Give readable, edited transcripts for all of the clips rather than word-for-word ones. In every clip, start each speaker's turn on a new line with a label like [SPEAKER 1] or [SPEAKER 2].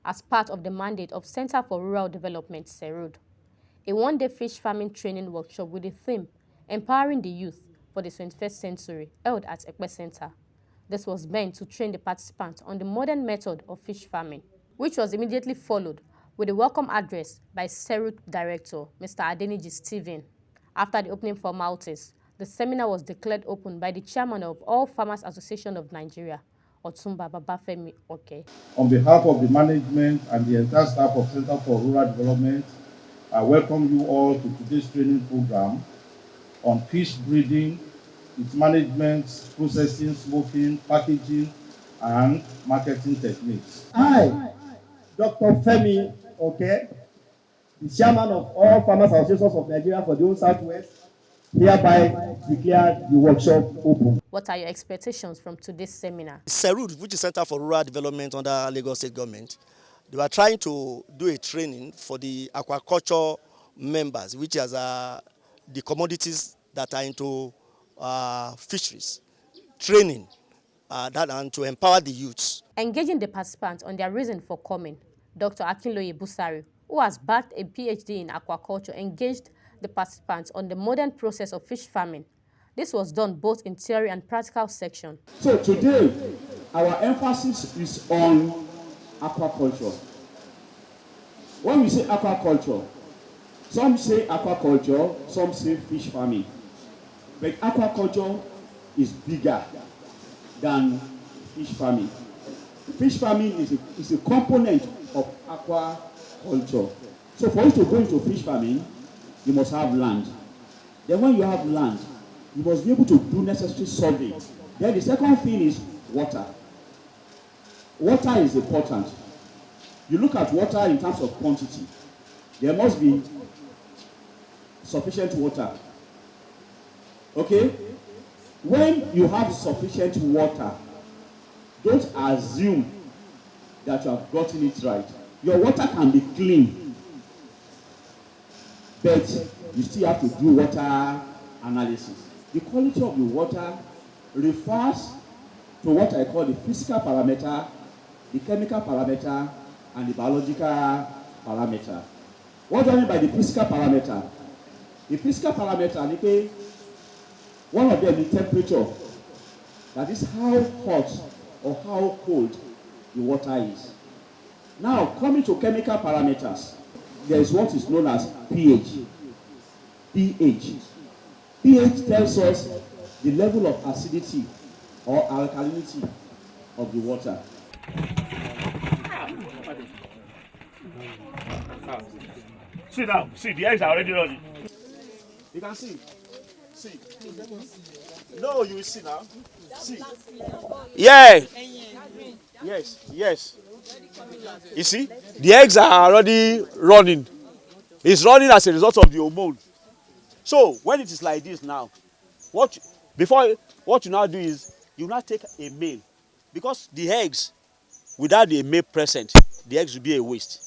[SPEAKER 1] as part of the mandate of Center for Rural Development, CERUD. A one-day fish farming training workshop with the theme, Empowering the Youth for the 21st Century, held at Aqua Center. This was meant to train the participants on the modern method of fish farming, which was immediately followed with a welcome address by CERUD Director, Mr. Adeniji Stephen. After the opening formalities, the seminar was declared open by the chairman of All Farmers Association of Nigeria, Otumba Babafemi Oke.
[SPEAKER 2] On behalf of the management and the entire staff of Center for Rural Development, I welcome you all to today's training program on fish breeding, its management, processing, smoking, packaging, and marketing techniques.
[SPEAKER 3] I, Dr. Femi Oke, the chairman of All Farmers Associations of Nigeria for the whole Southwest, hereby declare the workshop open.
[SPEAKER 1] What are your expectations from today's seminar?
[SPEAKER 4] CERUD, which is Center for Rural Development under Lagos State Government, they were trying to do a training for the aquaculture members, which is the commodities that are into fisheries, training and to empower the youths.
[SPEAKER 1] Engaging the participants on their reason for coming, Dr. Akinloye Busari, who has backed a PhD in aquaculture, engaged the participants on the modern process of fish farming. This was done both in theory and practical section.
[SPEAKER 5] So today, our emphasis is on aquaculture. When we say aquaculture, some say aquaculture, some say fish farming. But aquaculture is bigger than fish farming. Fish farming is a component of aquaculture. So for you to go into fish farming, you must have land. Then when you have land, you must be able to do necessary survey. Then the second thing is water. Water is important. You look at water in terms of quantity. There must be sufficient water. Okay? When you have sufficient water, don't assume that you have gotten it right. Your water can be clean, but you still have to do water analysis. The quality of the water refers to what I call the physical parameter, the chemical parameter, and the biological parameter. What do I mean by the physical parameter? The physical parameter, one of them is temperature. That is how hot or how cold the water is. Now, coming to chemical parameters, there is what is known as pH. pH. pH tells us the level of acidity or alkalinity of the water.
[SPEAKER 6] See now, see, the eggs are already running.
[SPEAKER 4] You can see. See. No, you will see now. See.
[SPEAKER 6] Yeah.
[SPEAKER 4] Yes, yes.
[SPEAKER 6] You see, the eggs are already running. It's running as a result of the hormone. So when it is like this now, what you now do is you now take a male, because the eggs, without the male present, the eggs will be a waste.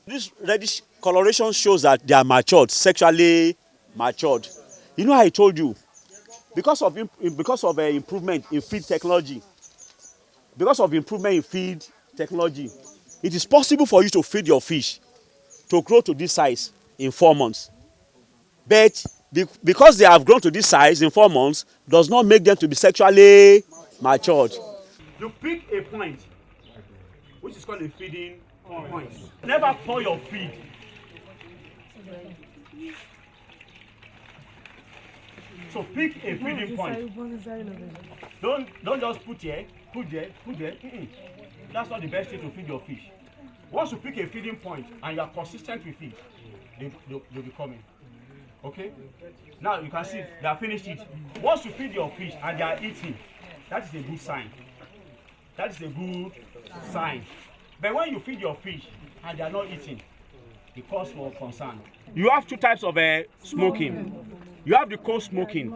[SPEAKER 6] This reddish coloration shows that they are matured, sexually matured. You know, I told you, because of improvement in feed technology, it is possible for you to feed your fish to grow to this size in 4 months. But because they have grown to this size in 4 months, does not make them to be sexually matured. You pick a point, which is called a feeding point. Never pour your feed. So pick a feeding point. Don't just put there. That's not the best way to feed your fish. Once you pick a feeding point and you are consistent with it, they'll be coming. Okay? Now you can see they have finished it. Once you feed your fish and they are eating, that is a good sign. That is a good sign. But when you feed your fish and they are not eating, it cause for concern. You have two types of smoking. You have the cold smoking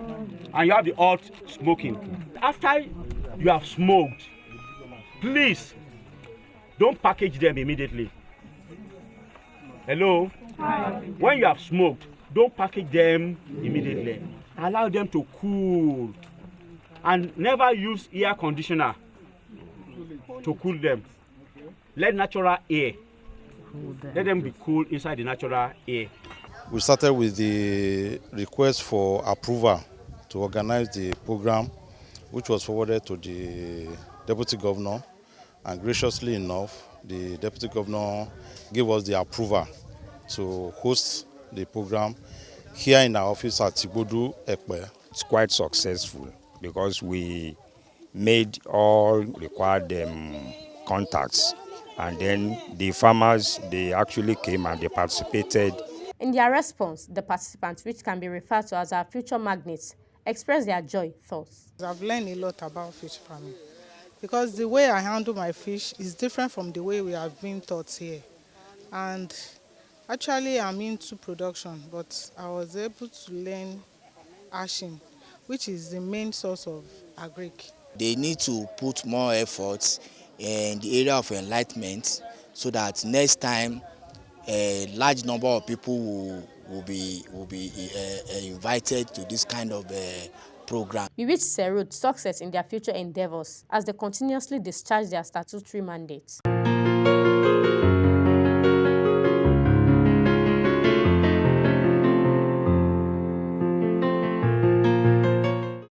[SPEAKER 6] and you have the hot smoking. After you have smoked, please don't package them immediately. Hello? Hi. When you have smoked, don't package them immediately. Allow them to cool. And never use air conditioner to cool them. Let natural air Let them be cool inside the natural air.
[SPEAKER 2] We started with the request for approval to organize the program, which was forwarded to the Deputy Governor, and graciously enough, the Deputy Governor gave us the approval to host the program here in our office at Tibodu, Ekpe.
[SPEAKER 7] It's quite successful because we made all required contacts, and then the farmers, they actually came and they participated.
[SPEAKER 1] In their response, the participants, which can be referred to as our future magnates, expressed their joy thoughts.
[SPEAKER 8] I've learned a lot about fish farming because the way I handle my fish is different from the way we have been taught here. And actually, I'm into production, but I was able to learn ashing, which is the main source of agric.
[SPEAKER 9] They need to put more efforts in the area of enlightenment so that next time a large number of people will be invited to this kind of program.
[SPEAKER 1] We wish CERUD success in their future endeavors as they continuously discharge their statutory mandates.